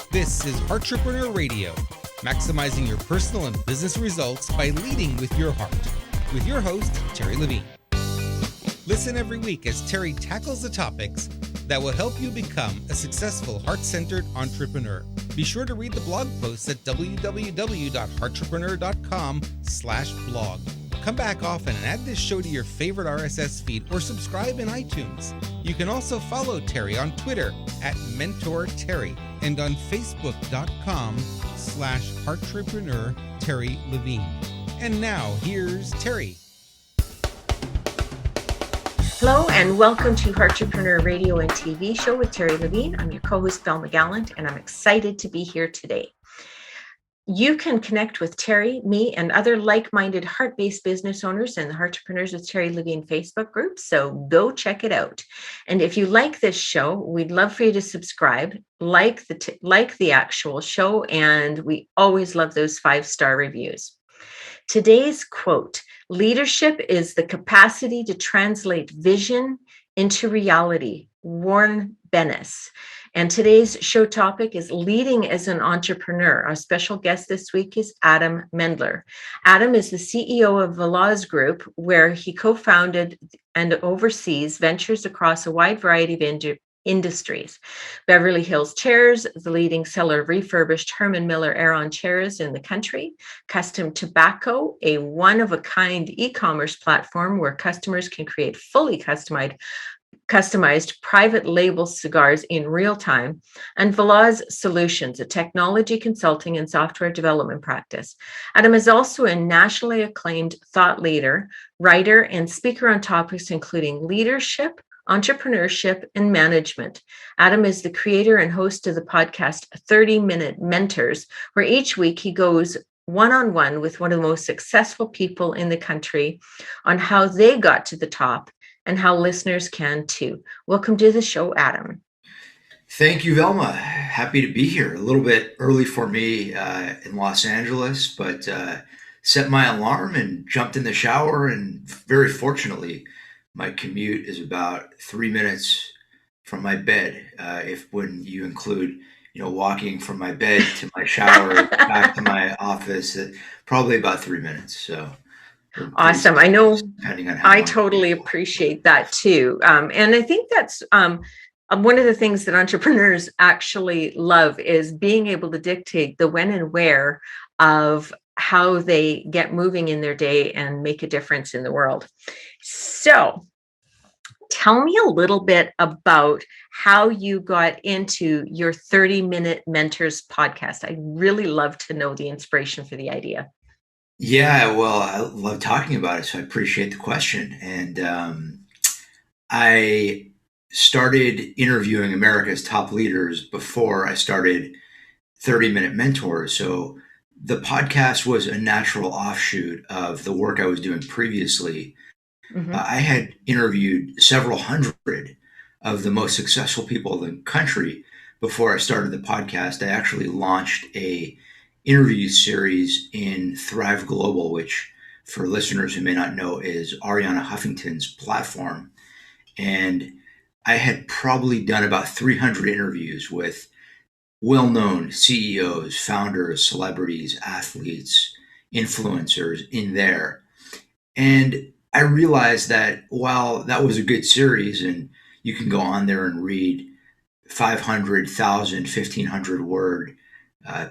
This is Entrepreneur Radio, maximizing your personal and business results by leading with your heart. With your host, Terri Levine. Listen every week as Terri tackles the topics that will help you become a successful heart-centered entrepreneur. Be sure to read the blog posts at www.heartrepreneur.com/blog. Come back often and add this show to your favorite RSS feed or subscribe in iTunes. You can also follow Terri on Twitter at MentorTerri and on Facebook.com/Heartrepreneur Terri Levine. And now here's Terri. Hello and welcome to Heartrepreneur Radio and TV show with Terri Levine. I'm your co-host, Velma Gallant, and I'm excited to be here today. You can connect with Terri, me, and other like-minded heart-based business owners in the Heartrepreneurs with Terri Levine Facebook group, so go check it out. And if you like this show, we'd love for you to subscribe, like the actual show, and we always love those 5-star reviews. Today's quote: "Leadership is the capacity to translate vision into reality." Warren Bennis. And today's show topic is leading as an entrepreneur. Our special guest this week is Adam Mendler. Adam is the CEO of Veloz Group, where he co-founded and oversees ventures across a wide variety of industries. Beverly Hills Chairs, the leading seller of refurbished Herman Miller Aeron chairs in the country. Custom Tobacco, a one-of-a-kind e-commerce platform where customers can create fully customized private label cigars in real time, and Veloz Solutions, a technology consulting and software development practice. Adam is also a nationally acclaimed thought leader, writer, and speaker on topics including leadership, entrepreneurship, and management. Adam is the creator and host of the podcast 30-Minute Mentors, where each week he goes one-on-one with one of the most successful people in the country on how they got to the top and how listeners can too. Welcome to the show, Adam. Thank you, Velma. Happy to be here. A little bit early for me in Los Angeles, but set my alarm and jumped in the shower. And very fortunately, my commute is about 3 minutes from my bed. When you include, walking from my bed to my shower back to my office, probably about 3 minutes. So. Awesome. I know I totally appreciate that too. And I think that's one of the things that entrepreneurs actually love is being able to dictate the when and where of how they get moving in their day and make a difference in the world. So tell me a little bit about how you got into your 30-Minute Mentors podcast. I'd really love to know the inspiration for the idea. Yeah, well, I love talking about it, so I appreciate the question. And I started interviewing America's top leaders before I started 30-Minute Mentors. So the podcast was a natural offshoot of the work I was doing previously. Mm-hmm. I had interviewed several hundred of the most successful people in the country before I started the podcast. I actually launched a interview series in Thrive Global, which for listeners who may not know is Arianna Huffington's platform. And I had probably done about 300 interviews with well-known CEOs, founders, celebrities, athletes, influencers in there. And I realized that while that was a good series and you can go on there and read 500,000, 1,500 word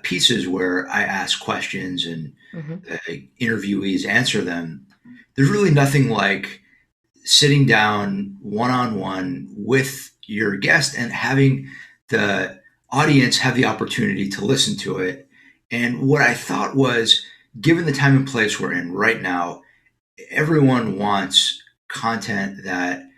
pieces where I ask questions and interviewees answer them, there's really nothing like sitting down one-on-one with your guest and having the audience have the opportunity to listen to it. And what I thought was, given the time and place we're in right now, everyone wants content that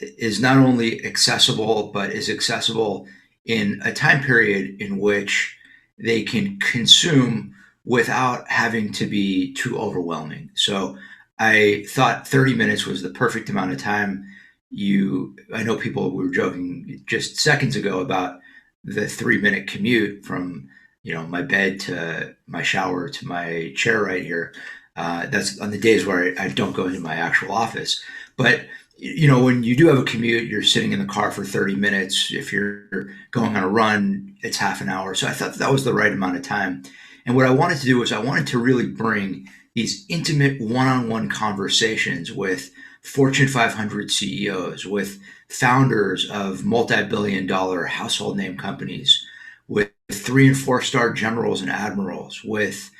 is not only accessible, but is accessible in a time period in which they can consume without having to be too overwhelming. So I thought 30 minutes was the perfect amount of time. I know people were joking just seconds ago about the 3-minute commute from, my bed to my shower to my chair right here. That's on the days where I don't go into my actual office. But when you do have a commute, you're sitting in the car for 30 minutes. If you're going on a run, it's half an hour. So I thought that was the right amount of time. And what I wanted to do was I wanted to really bring these intimate one-on-one conversations with Fortune 500 CEOs, with founders of multi-billion dollar household name companies, with 3 and 4-star generals and admirals, with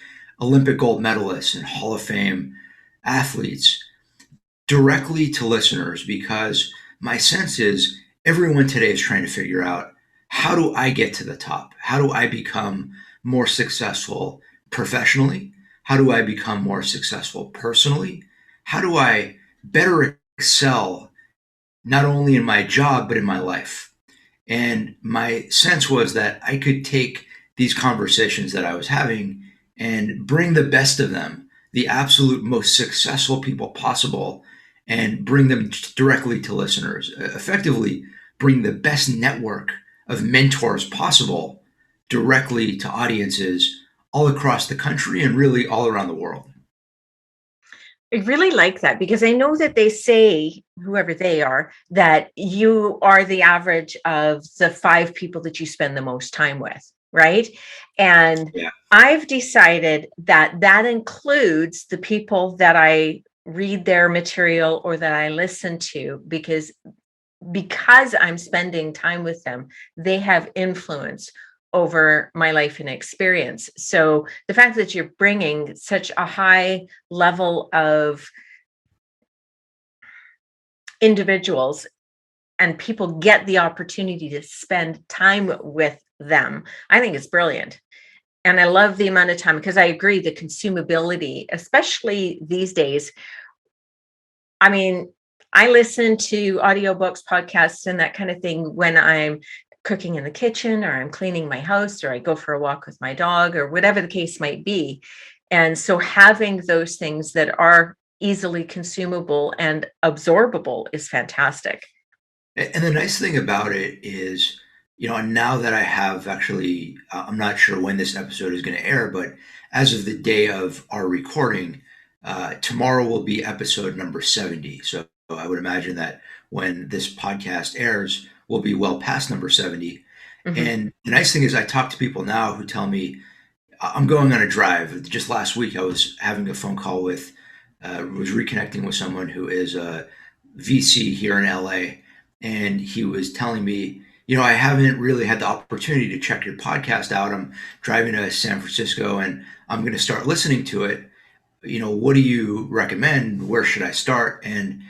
Olympic gold medalists and Hall of Fame athletes, directly to listeners, because my sense is everyone today is trying to figure out, how do I get to the top? How do I become more successful professionally? How do I become more successful personally? How do I better excel not only in my job, but in my life? And my sense was that I could take these conversations that I was having and bring the best of them, the absolute most successful people possible, and bring them directly to listeners. Effectively, bring the best network of mentors possible directly to audiences all across the country and really all around the world. I really like that, because I know that they say, whoever they are, that you are the average of the 5 people that you spend the most time with, right? And Yeah. I've decided that that includes the people that I read their material or that I listen to, because I'm spending time with them, they have influence over my life and experience. So the fact that you're bringing such a high level of individuals and people get the opportunity to spend time with them, I think it's brilliant. And I love the amount of time, because I agree, the consumability, especially these days. I mean, I listen to audiobooks, podcasts, and that kind of thing when I'm cooking in the kitchen, or I'm cleaning my house, or I go for a walk with my dog, or whatever the case might be. And so having those things that are easily consumable and absorbable is fantastic. And the nice thing about it is, and now that I have actually, I'm not sure when this episode is going to air, but as of the day of our recording, tomorrow will be episode number 70. So I would imagine that when this podcast airs, we'll be well past number 70. Mhm. And the nice thing is, I talk to people now who tell me, I'm going on a drive. Just last week, I was having a phone call was reconnecting with someone who is a VC here in LA. And he was telling me, I haven't really had the opportunity to check your podcast out. I'm driving to San Francisco and I'm going to start listening to it. What do you recommend? Where should I start? And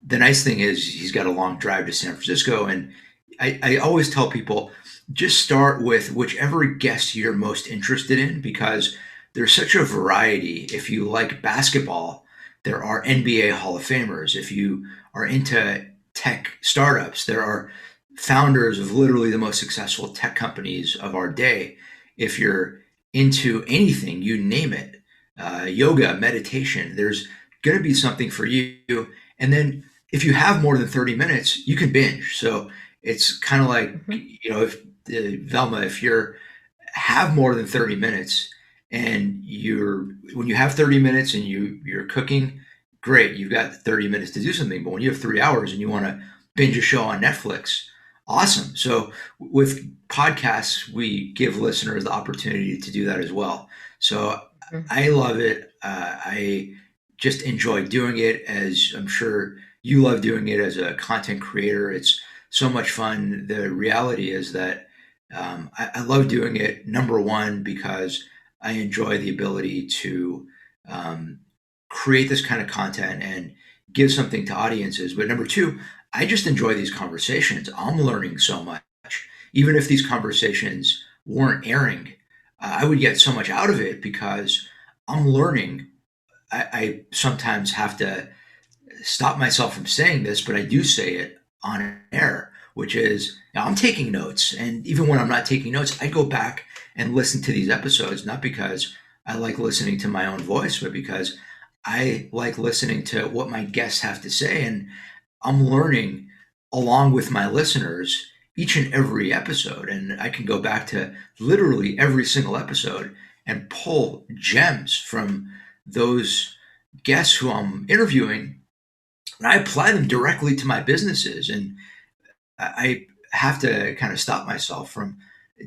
the nice thing is, he's got a long drive to San Francisco. And I always tell people, just start with whichever guest you're most interested in, because there's such a variety. If you like basketball, there are NBA Hall of Famers. If you are into tech startups, there are founders of literally the most successful tech companies of our day. If you're into anything, you name it, yoga, meditation, there's going to be something for you. And then if you have more than 30 minutes, you can binge. So it's kind of like, if Velma, if you have more than 30 minutes and when you have 30 minutes and you're cooking, great, you've got 30 minutes to do something. But when you have 3 hours and you want to binge a show on Netflix, awesome. So with podcasts, we give listeners the opportunity to do that as well. So I love it. I just enjoy doing it, as I'm sure you love doing it as a content creator. It's so much fun. The reality is that I love doing it, number one, because I enjoy the ability to create this kind of content and give something to audiences. But number two, I just enjoy these conversations. I'm learning so much. Even if these conversations weren't airing, I would get so much out of it because I'm learning. I sometimes have to stop myself from saying this, but I do say it on air, which is, I'm taking notes. And even when I'm not taking notes, I go back and listen to these episodes, not because I like listening to my own voice, but because I like listening to what my guests have to say. And I'm learning along with my listeners each and every episode. And I can go back to literally every single episode and pull gems from those guests who I'm interviewing And I apply them directly to my businesses. And I have to kind of stop myself from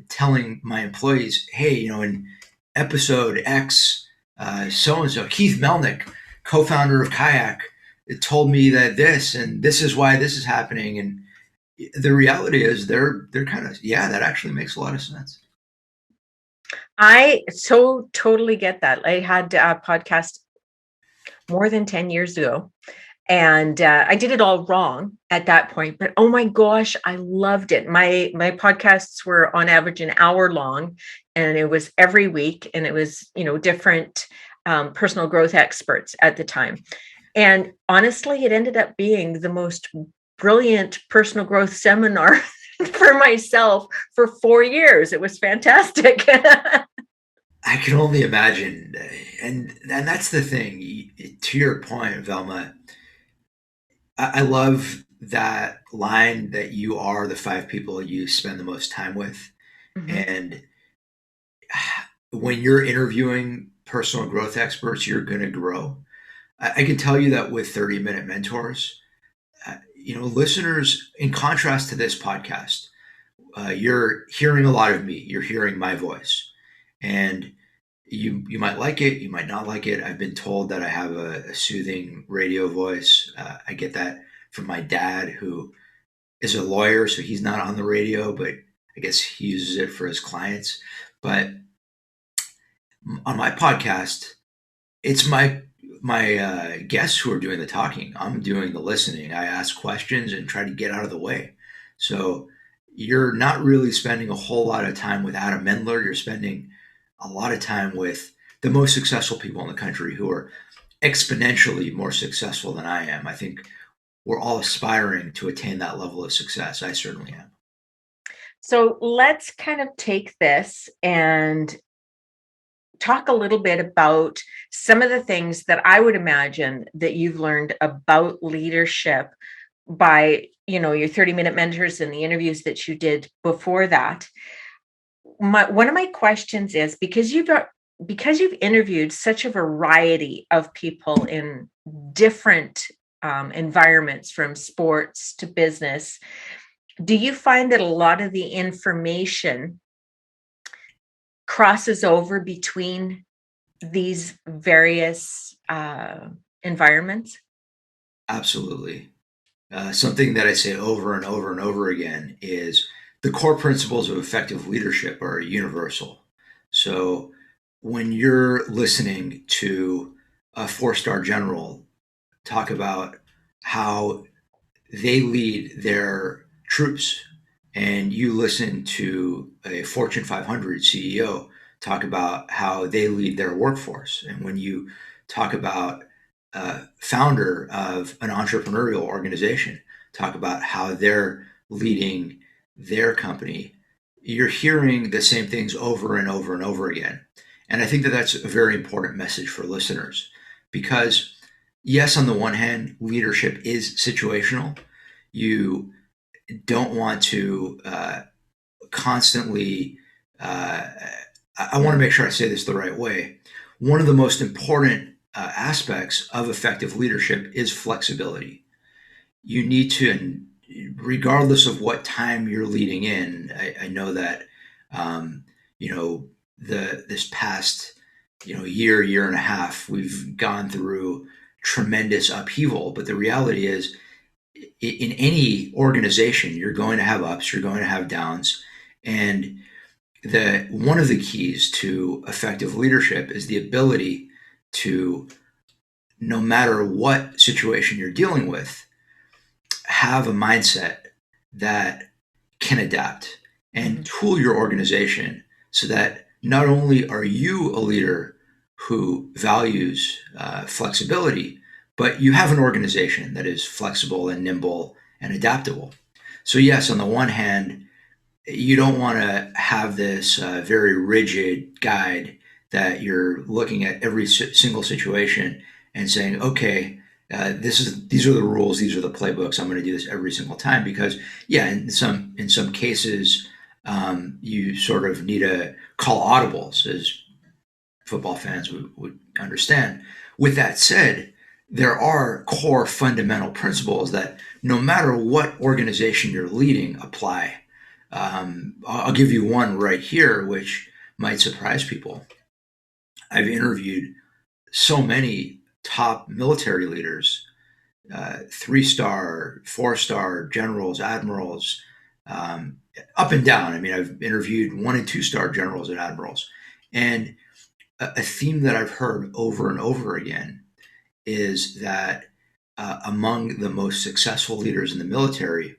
telling my employees, hey, in episode X, so-and-so, Keith Melnick, co-founder of Kayak, it told me that this, and this is why this is happening. And the reality is they're kind of, that actually makes a lot of sense. I so totally get that. I had a podcast more than 10 years ago, and I did it all wrong at that point, but oh my gosh, I loved it. My podcasts were on average an hour long, and it was every week, and it was, different personal growth experts at the time. And honestly, it ended up being the most brilliant personal growth seminar for myself for 4 years. It was fantastic. I can only imagine. And that's the thing. To your point, Velma, I love that line that you are the 5 people you spend the most time with. Mhm. And when you're interviewing personal growth experts, you're going to grow. I can tell you that with 30-minute mentors, listeners, in contrast to this podcast, you're hearing a lot of me. You're hearing my voice, and you might like it. You might not like it. I've been told that I have a soothing radio voice. I get that from my dad, who is a lawyer, so he's not on the radio, but I guess he uses it for his clients. But on my podcast, it's my guests who are doing the talking. I'm doing the listening. I ask questions and try to get out of the way. So you're not really spending a whole lot of time with Adam Mendler. You're spending a lot of time with the most successful people in the country, who are exponentially more successful than I am. I think we're all aspiring to attain that level of success. I certainly am. So let's kind of take this and talk a little bit about some of the things that I would imagine that you've learned about leadership by, your 30-minute mentors and the interviews that you did before that. One of my questions is, because you've interviewed such a variety of people in different environments, from sports to business, do you find that a lot of the information crosses over between these various environments? Absolutely. Something that I say over and over and over again is the core principles of effective leadership are universal. So when you're listening to a 4-star general talk about how they lead their troops, and you listen to a Fortune 500 CEO talk about how they lead their workforce, and when you talk about a founder of an entrepreneurial organization talk about how they're leading their company, you're hearing the same things over and over and over again. And I think that that's a very important message for listeners, because yes, on the one hand, leadership is situational. You don't want to constantly, I want to make sure I say this the right way. One of the most important aspects of effective leadership is flexibility. You need to, and regardless of what time you're leading in, I know that, this past, year and a half, we've gone through tremendous upheaval. But the reality is, in any organization, you're going to have ups, you're going to have downs. And one of the keys to effective leadership is the ability to, no matter what situation you're dealing with, have a mindset that can adapt and tool your organization so that not only are you a leader who values flexibility, but you have an organization that is flexible and nimble and adaptable. So yes, on the one hand, you don't want to have this very rigid guide that you're looking at every single situation and saying, okay, these are the rules, these are the playbooks. I'm going to do this every single time, because in some cases, you sort of need to call audibles, as football fans would understand. With that said, there are core fundamental principles that no matter what organization you're leading apply. I'll give you one right here, which might surprise people. I've interviewed so many top military leaders, 3-star, 4-star generals, admirals, up and down. I mean, I've interviewed 1 and 2-star generals and admirals. And a theme that I've heard over and over again is that among the most successful leaders in the military,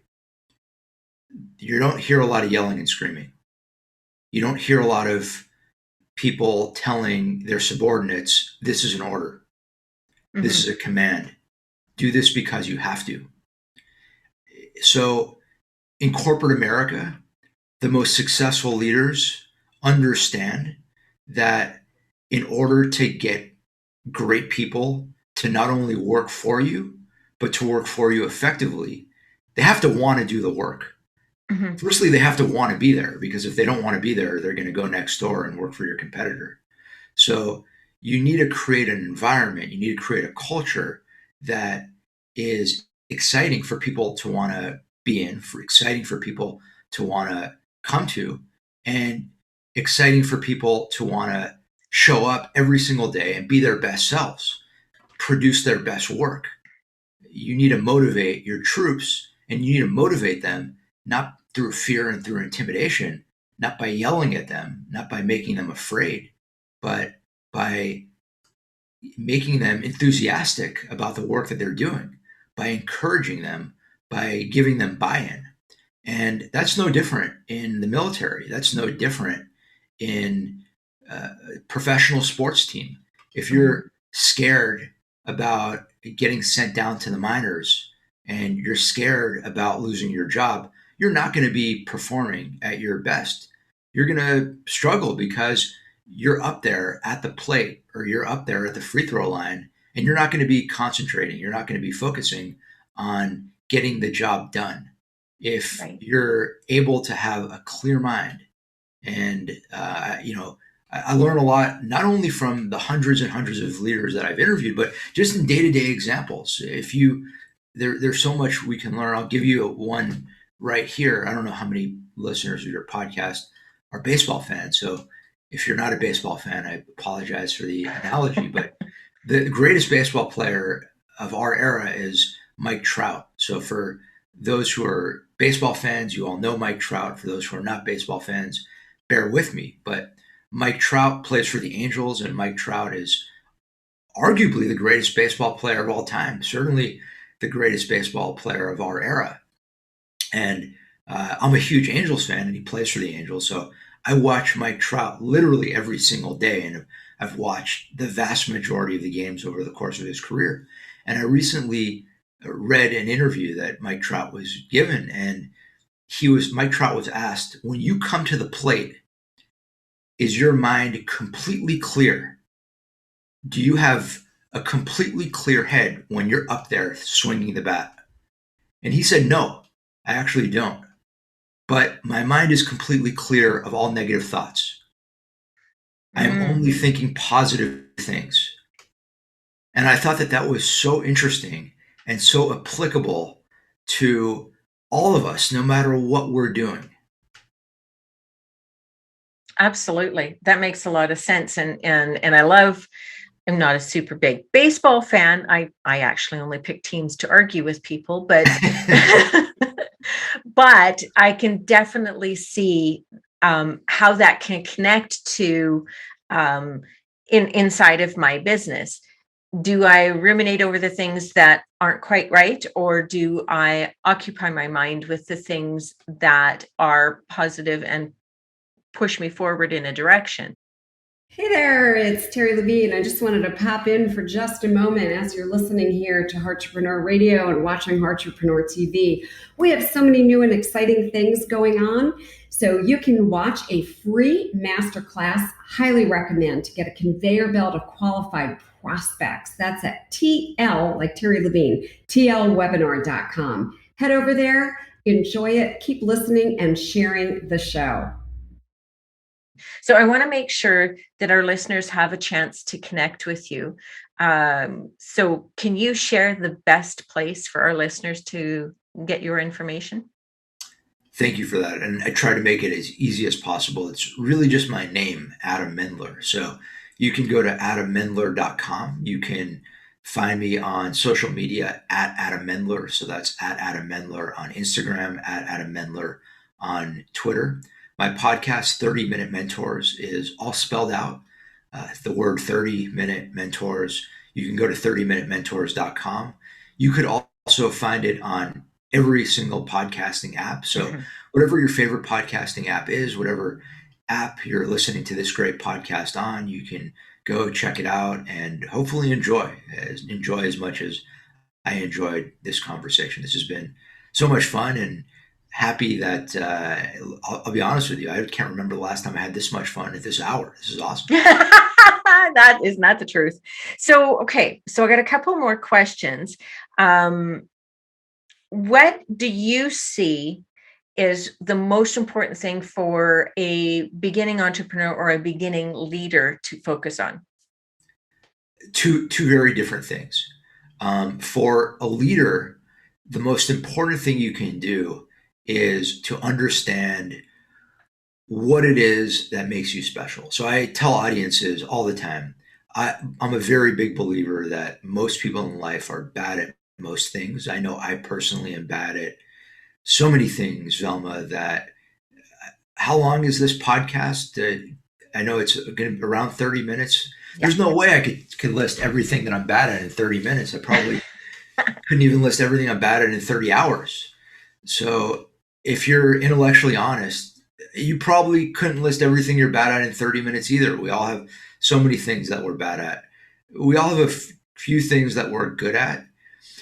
you don't hear a lot of yelling and screaming. You don't hear a lot of people telling their subordinates, this is an order. Mm-hmm. This is a command. Do this because you have to. So in corporate America, the most successful leaders understand that in order to get great people to not only work for you, but to work for you effectively, they have to want to do the work. Mm-hmm. Firstly, they have to want to be there, because if they don't want to be there, they're going to go next door and work for your competitor. So you need to create an environment, you need to create a culture that is exciting for people to want to be in, exciting for people to want to come to, and exciting for people to want to show up every single day and be their best selves, produce their best work. You need to motivate your troops, and you need to motivate them not through fear and through intimidation, not by yelling at them, not by making them afraid, but by making them enthusiastic about the work that they're doing, by encouraging them, by giving them buy-in. And that's no different in the military. That's no different in a professional sports team. If you're scared about getting sent down to the minors and you're scared about losing your job, you're not going to be performing at your best. You're going to struggle because you're up there at the plate, or you're up there at the free throw line, and you're not going to be concentrating. You're not going to be focusing on getting the job done. If you're able to have a clear mind, and I learn a lot, not only from the hundreds and hundreds of leaders that I've interviewed, but just in day-to-day examples. There's so much we can learn. I'll give you one right here. I don't know how many listeners of your podcast are baseball fans. So if you're not a baseball fan, I apologize for the analogy, but the greatest baseball player of our era is Mike Trout. So for those who are baseball fans, you all know Mike Trout. For those who are not baseball fans, bear with me. But Mike Trout plays for the Angels, and Mike Trout is arguably the greatest baseball player of all time, certainly the greatest baseball player of our era. And I'm a huge Angels fan, and he plays for the Angels. So I watch Mike Trout literally every single day, and I've watched the vast majority of the games over the course of his career. And I recently read an interview that Mike Trout was given, and Mike Trout was asked, when you come to the plate, is your mind completely clear? Do you have a completely clear head when you're up there swinging the bat? And he said, no, I actually don't. But my mind is completely clear of all negative thoughts. I am only thinking positive things. And I thought that was so interesting and so applicable to all of us, no matter what we're doing. Absolutely. That makes a lot of sense. And I'm not a super big baseball fan. I actually only pick teams to argue with people, but but I can definitely see how that can connect to inside of my business. Do I ruminate over the things that aren't quite right, or do I occupy my mind with the things that are positive and push me forward in a direction? Hey there, it's Terri Levine. I just wanted to pop in for just a moment as you're listening here to Entrepreneur Radio and watching Entrepreneur TV. We have so many new and exciting things going on. So you can watch a free masterclass. Highly recommend to get a conveyor belt of qualified prospects. That's at TL, like Terri Levine, tlwebinar.com. Head over there, enjoy it, keep listening and sharing the show. So I want to make sure that our listeners have a chance to connect with you. So can you share the best place for our listeners to get your information? Thank you for that. And I try to make it as easy as possible. It's really just my name, Adam Mendler. So you can go to adammendler.com. You can find me on social media at Adam Mendler. So that's at Adam Mendler on Instagram, at Adam Mendler on Twitter. My podcast, 30 Minute Mentors, is all spelled out. The word 30-minute mentors. You can go to 30minutementors.com. You could also find it on every single podcasting app. So whatever your favorite podcasting app is, whatever app you're listening to this great podcast on, you can go check it out and hopefully enjoy as much as I enjoyed this conversation. This has been so much fun, and happy that I'll be honest with you, I can't remember the last time I had this much fun at this hour. This is awesome. That is not the truth. So, okay. So I got a couple more questions. What do you see is the most important thing for a beginning entrepreneur or a beginning leader to focus on? Two very different things. For a leader, the most important thing you can do is to understand what it is that makes you special. So I tell audiences all the time, I'm a very big believer that most people in life are bad at most things. I know I personally am bad at so many things, Velma, that how long is this podcast? I know it's going to be around 30 minutes. There's no way I could list everything that I'm bad at in 30 minutes. I probably couldn't even list everything I'm bad at in 30 hours. So if you're intellectually honest, you probably couldn't list everything you're bad at in 30 minutes either. We all have so many things that we're bad at. We all have a few things that we're good at,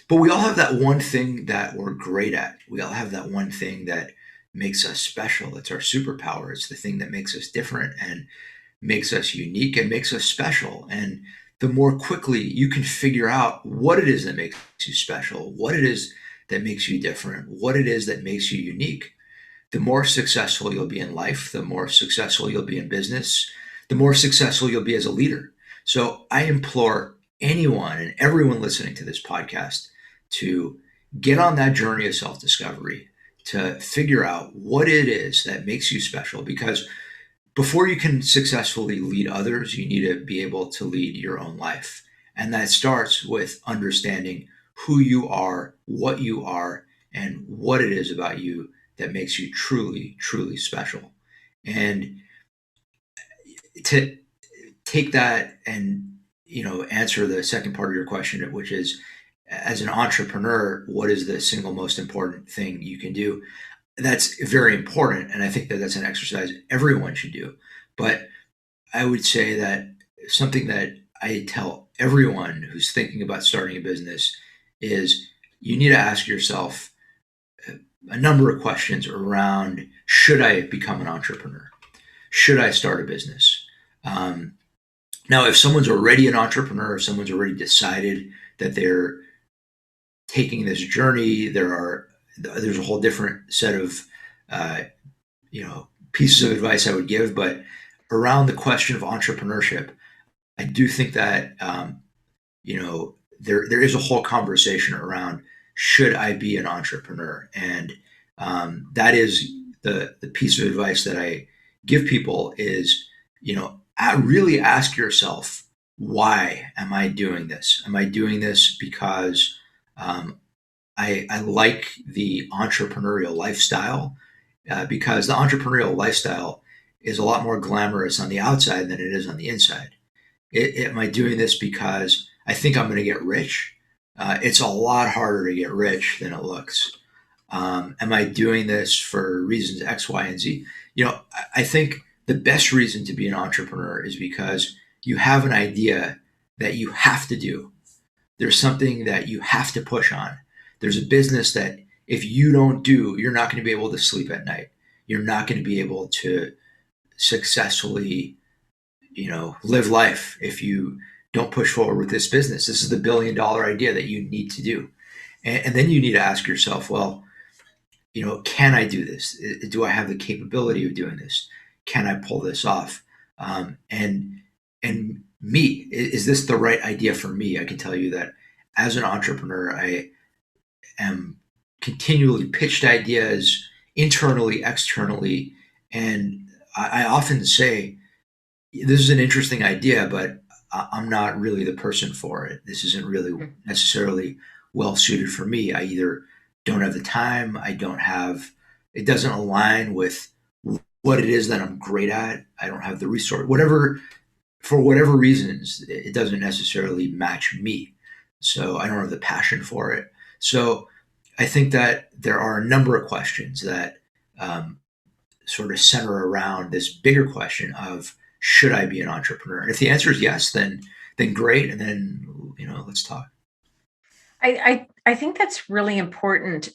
but we all have that one thing that we're great at. We all have that one thing that makes us special. It's our superpower. It's the thing that makes us different and makes us unique and makes us special. And the more quickly you can figure out what it is that makes you special, what it is that makes you different, what it is that makes you unique, the more successful you'll be in life, the more successful you'll be in business, the more successful you'll be as a leader. So I implore anyone and everyone listening to this podcast to get on that journey of self-discovery, to figure out what it is that makes you special. Because before you can successfully lead others, you need to be able to lead your own life. And that starts with understanding who you are, and what it is about you that makes you truly, truly special. And to take that and, answer the second part of your question, which is, as an entrepreneur, what is the single most important thing you can do? That's very important. And I think that that's an exercise everyone should do. But I would say that something that I tell everyone who's thinking about starting a business is you need to ask yourself a number of questions around, should I become an entrepreneur? Should I start a business? Now, if someone's already an entrepreneur, if someone's already decided that they're taking this journey, there's a whole different set of pieces of advice I would give. But around the question of entrepreneurship, I do think that there is a whole conversation around, should I be an entrepreneur? And that is the piece of advice that I give people is, really ask yourself, why am I doing this? Am I doing this because I like the entrepreneurial lifestyle? Because the entrepreneurial lifestyle is a lot more glamorous on the outside than it is on the inside. Am I doing this because I think I'm going to get rich? It's a lot harder to get rich than it looks. Am I doing this for reasons X, Y, and Z? I think the best reason to be an entrepreneur is because you have an idea that you have to do. There's something that you have to push on. There's a business that if you don't do, you're not going to be able to sleep at night. You're not going to be able to successfully, live life if you don't push forward with this business. This is the $1 billion idea that you need to do. And then you need to ask yourself, well, can I do this? Do I have the capability of doing this? Can I pull this off? And me. Is this the right idea for me? I can tell you that as an entrepreneur, I am continually pitched ideas internally, externally, and I often say, this is an interesting idea, but I'm not really the person for it. This isn't really necessarily well suited for me. I either don't have the time, it doesn't align with what it is that I'm great at. I don't have the resource, for whatever reasons, it doesn't necessarily match me. So I don't have the passion for it. So I think that there are a number of questions that sort of center around this bigger question of, should I be an entrepreneur? And if the answer is yes, then great. And then, let's talk. I think that's really important,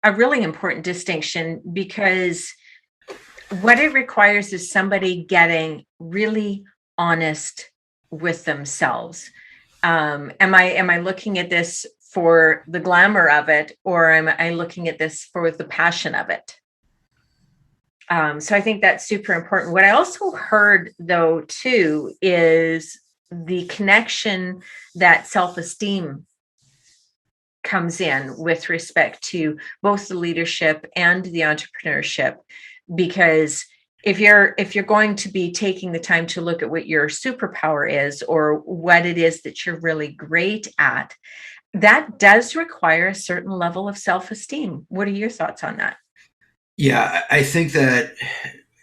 a really important distinction, because what it requires is somebody getting really honest with themselves. Am I looking at this for the glamour of it, or am I looking at this for the passion of it? So I think that's super important. What I also heard, though, too, is the connection that self-esteem comes in with respect to both the leadership and the entrepreneurship. Because if you're going to be taking the time to look at what your superpower is, or what it is that you're really great at, that does require a certain level of self-esteem. What are your thoughts on that? Yeah, I think that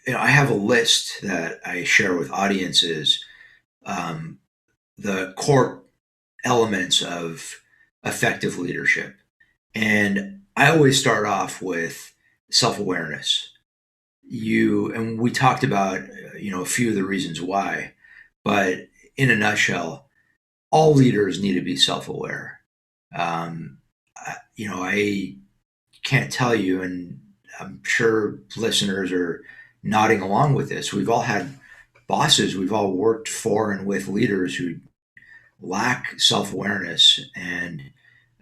I have a list that I share with audiences, the core elements of effective leadership. And I always start off with self-awareness. And we talked about, a few of the reasons why, but in a nutshell, all leaders need to be self-aware. I can't tell you, and I'm sure listeners are nodding along with this. We've all had bosses. We've all worked for and with leaders who lack self-awareness. And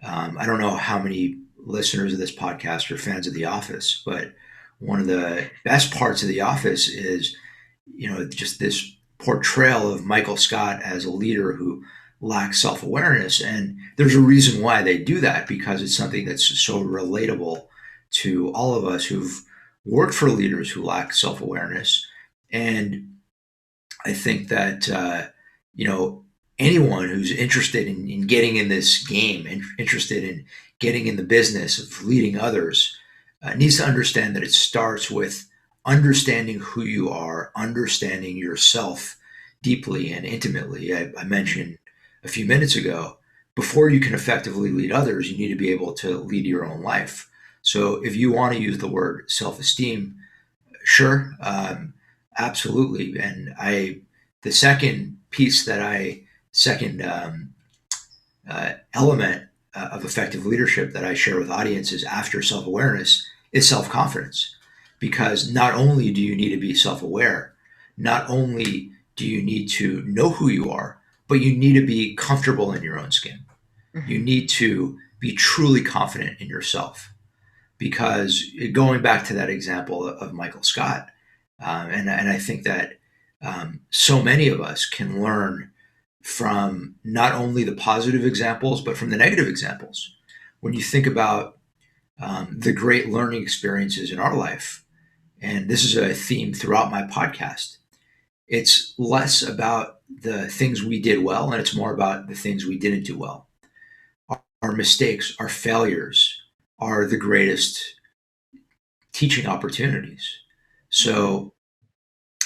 I don't know how many listeners of this podcast are fans of The Office, but one of the best parts of The Office is, just this portrayal of Michael Scott as a leader who lacks self-awareness. And there's a reason why they do that, because it's something that's so relatable to all of us who've worked for leaders who lack self-awareness. And I think that, anyone who's interested in getting in this game and interested in getting in the business of leading others needs to understand that it starts with understanding who you are, understanding yourself deeply and intimately. I mentioned a few minutes ago, before you can effectively lead others, you need to be able to lead your own life. So if you want to use the word self-esteem, sure, absolutely. And the second element of effective leadership that I share with audiences after self-awareness is self-confidence. Because not only do you need to be self-aware, not only do you need to know who you are, but you need to be comfortable in your own skin. Mm-hmm. You need to be truly confident in yourself. Because going back to that example of Michael Scott, and I think that so many of us can learn from not only the positive examples, but from the negative examples. When you think about the great learning experiences in our life, and this is a theme throughout my podcast, it's less about the things we did well, and it's more about the things we didn't do well. Our mistakes, our failures are the greatest teaching opportunities. So,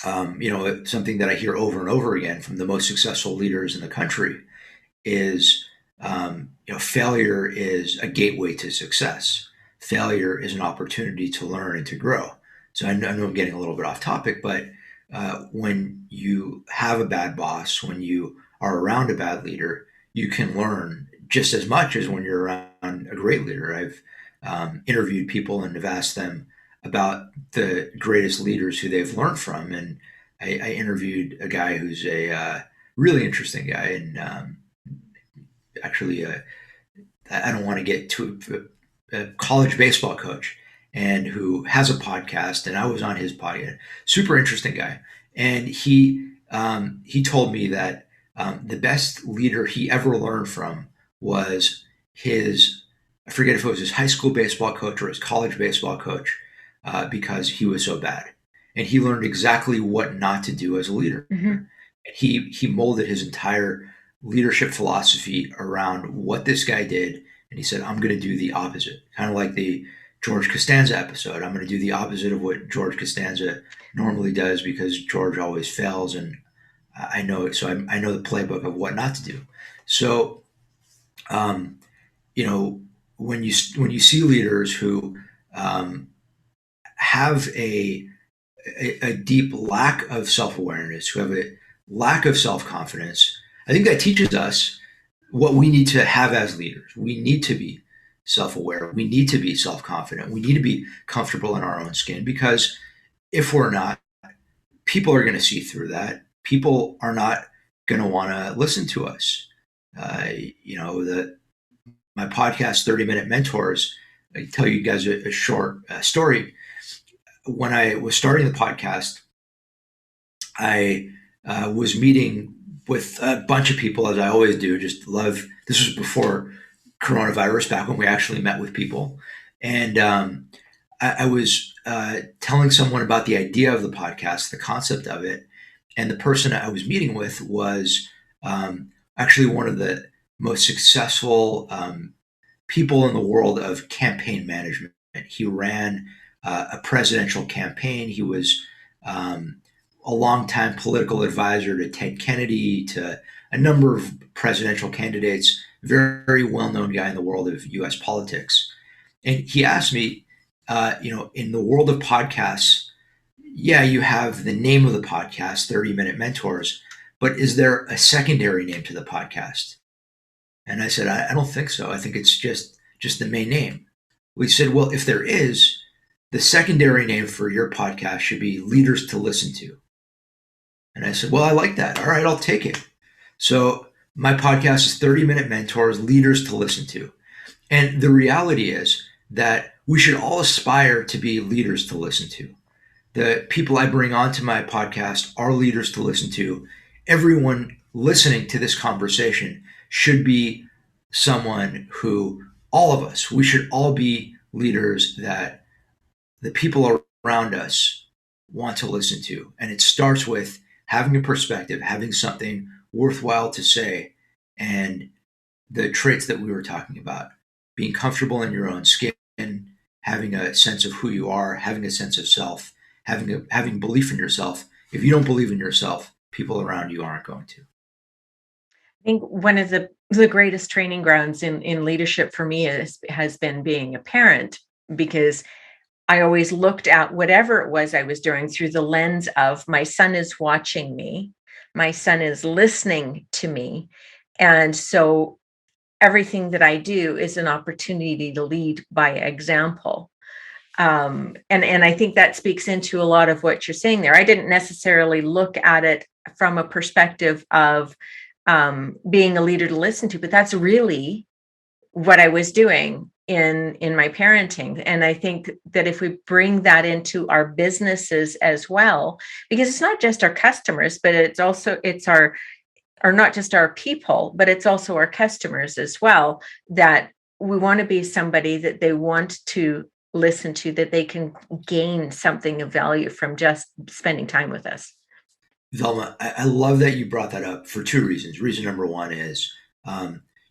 something that I hear over and over again from the most successful leaders in the country is, failure is a gateway to success. Failure is an opportunity to learn and to grow. So I know I'm getting a little bit off topic, but when you have a bad boss, when you are around a bad leader, you can learn just as much as when you're around a great leader. I've interviewed people and have asked them about the greatest leaders who they've learned from. And I interviewed a guy who's a really interesting guy. And I don't want to get to a college baseball coach, and who has a podcast, and I was on his podcast. Super interesting guy. And he he told me that the best leader he ever learned from was I forget if it was his high school baseball coach or his college baseball coach, because he was so bad. And he learned exactly what not to do as a leader. Mhm. He molded his entire leadership philosophy around what this guy did. And he said, I'm going to do the opposite. Kind of like the George Costanza episode. I'm going to do the opposite of what George Costanza normally does because George always fails. And I know it. So I know the playbook of what not to do. So, you know, when you see leaders who have a deep lack of self-awareness, who have a lack of self-confidence, I think that teaches us what we need to have as leaders. We need to be self-aware. We need to be self-confident. We need to be comfortable in our own skin, because if we're not, people are going to see through that. People are not going to want to listen to us. My podcast, 30-Minute Mentors, I tell you guys a short story. When I was starting the podcast, I was meeting with a bunch of people, as I always do. Just love. This was before coronavirus, back when we actually met with people, and I was telling someone about the idea of the podcast, the concept of it, and the person I was meeting with was actually one of the most successful people in the world of campaign management. He ran a presidential campaign. He was a longtime political advisor to Ted Kennedy, to a number of presidential candidates, very well-known guy in the world of U.S. politics. And he asked me, in the world of podcasts, yeah, you have the name of the podcast, 30-Minute Mentors, but is there a secondary name to the podcast? And I said, I don't think so. I think it's just the main name. We said, well, if there is, the secondary name for your podcast should be Leaders to Listen to. And I said, well, I like that. All right, I'll take it. So my podcast is 30-Minute Mentors, Leaders to Listen to. And the reality is that we should all aspire to be leaders to listen to. The people I bring onto my podcast are leaders to listen to. Everyone listening to this conversation should be someone who, all of us, we should all be leaders that the people around us want to listen to. And it starts with having a perspective, having something worthwhile to say, and the traits that we were talking about, being comfortable in your own skin, having a sense of who you are, having a sense of self, having belief in yourself. If you don't believe in yourself, people around you aren't going to. I think one of the greatest training grounds in leadership for me has been being a parent, because I always looked at whatever it was I was doing through the lens of my son is watching me, my son is listening to me. And so everything that I do is an opportunity to lead by example. And I think that speaks into a lot of what you're saying there. I didn't necessarily look at it from a perspective of being a leader to listen to, but that's really what I was doing in my parenting. And I think that if we bring that into our businesses as well, because it's not just our customers, but it's not just our people, but it's also our customers as well, that we want to be somebody that they want to listen to, that they can gain something of value from just spending time with us. Velma, I love that you brought that up for two reasons. Reason number one is,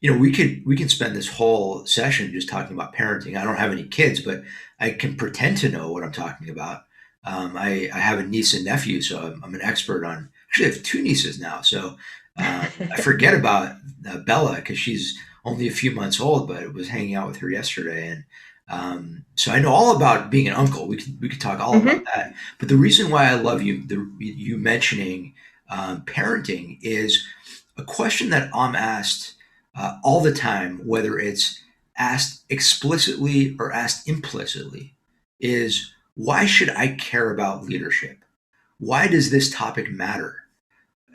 we can spend this whole session just talking about parenting. I don't have any kids, but I can pretend to know what I'm talking about. I have a niece and nephew, so I'm an expert on. Actually, I have two nieces now, so I forget about Bella because she's only a few months old, but I was hanging out with her yesterday, and so I know all about being an uncle. We could talk all about that. But the reason why I love you mentioning parenting is a question that I'm asked all the time, whether it's asked explicitly or asked implicitly, is why should I care about leadership? Why does this topic matter?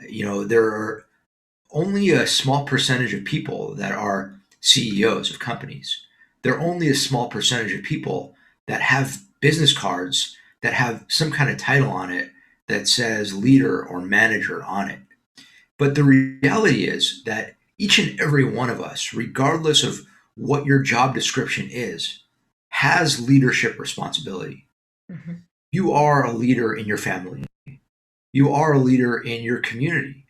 There are only a small percentage of people that are CEOs of companies. There are only a small percentage of people that have business cards that have some kind of title on it that says leader or manager on it. But the reality is that each and every one of us, regardless of what your job description is, has leadership responsibility. Mm-hmm. You are a leader in your family. You are a leader in your community.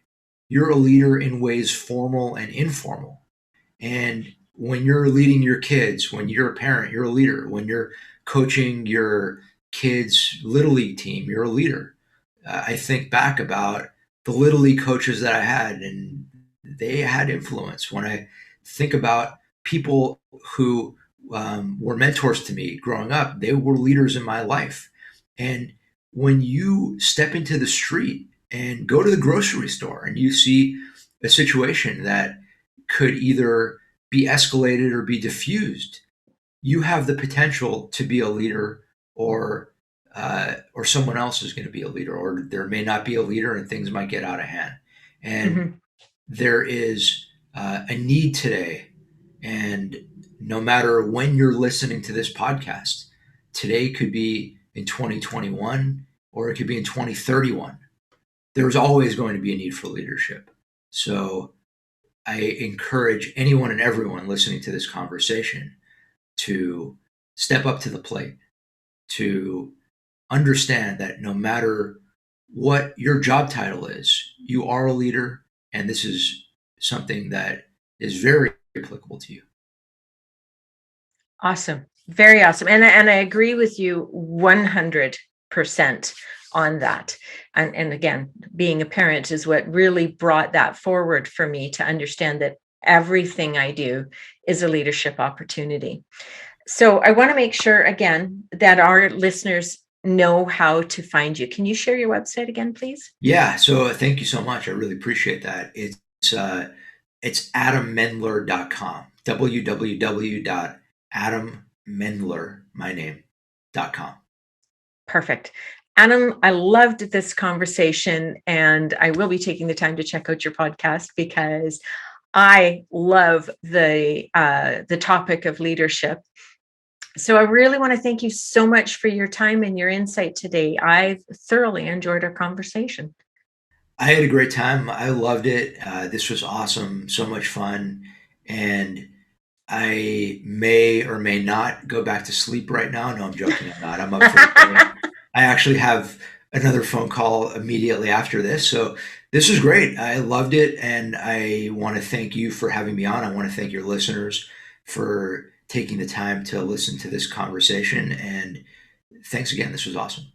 You're a leader in ways formal and informal. And when you're leading your kids, when you're a parent, you're a leader. When you're coaching your kids' Little League team, you're a leader. I think back about the Little League coaches that I had, and they had influence. When I think about people who were mentors to me growing up, they were leaders in my life. And when you step into the street and go to the grocery store and you see a situation that could either be escalated or be diffused, you have the potential to be a leader, or someone else is going to be a leader, or there may not be a leader and things might get out of hand. And there is a need today. And no matter when you're listening to this podcast, today could be in 2021 or it could be in 2031. There's always going to be a need for leadership. So I encourage anyone and everyone listening to this conversation to step up to the plate, to understand that no matter what your job title is, you are a leader, and this is something that is very applicable to you. Awesome. Very awesome. And I agree with you 100% on that. And again, being a parent is what really brought that forward for me, to understand that everything I do is a leadership opportunity. So I want to make sure, again, that our listeners know how to find you. Can you share your website again, please? Yeah. So thank you so much. I really appreciate that. It's adammendler.com, www.adammendler.com. Perfect. Adam, I loved this conversation, and I will be taking the time to check out your podcast because I love the topic of leadership. So I really want to thank you so much for your time and your insight today. I've thoroughly enjoyed our conversation. I had a great time. I loved it. This was awesome. So much fun. And I may or may not go back to sleep right now. No, I'm joking. I'm not. I'm up for it. I actually have another phone call immediately after this. So this is great. I loved it. And I want to thank you for having me on. I want to thank your listeners for taking the time to listen to this conversation. And thanks again. This was awesome.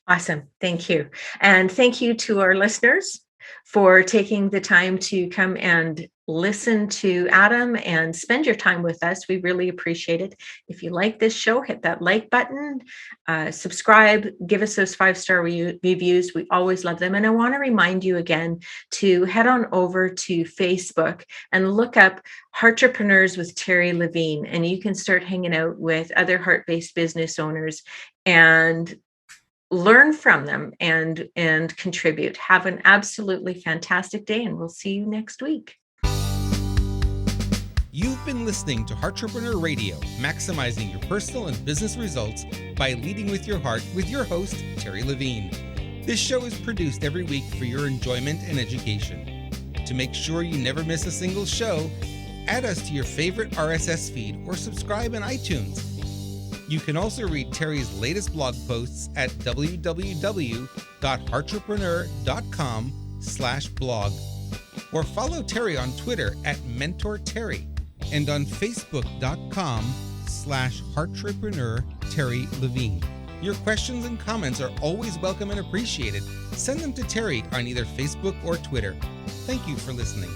Awesome. Thank you. And thank you to our listeners for taking the time to come and listen to Adam and spend your time with us. We really appreciate it. If you like this show, hit that like button, subscribe, give us those 5-star reviews. We always love them. And I want to remind you again to head on over to Facebook and look up Heartrepreneurs with Terri Levine, and you can start hanging out with other heart-based business owners and learn from them and contribute. Have an absolutely fantastic day, and we'll see you next week. You've been listening to Heartrepreneur Radio, maximizing your personal and business results by leading with your heart, with your host, Terri Levine. This show is produced every week for your enjoyment and education. To make sure you never miss a single show, add us to your favorite RSS feed or subscribe in iTunes. You can also read Terri's latest blog posts at www.heartrepreneur.com/blog, or follow Terri on Twitter at MentorTerri and on Facebook.com/Heartrepreneur Terri Levine. Your questions and comments are always welcome and appreciated. Send them to Terri on either Facebook or Twitter. Thank you for listening.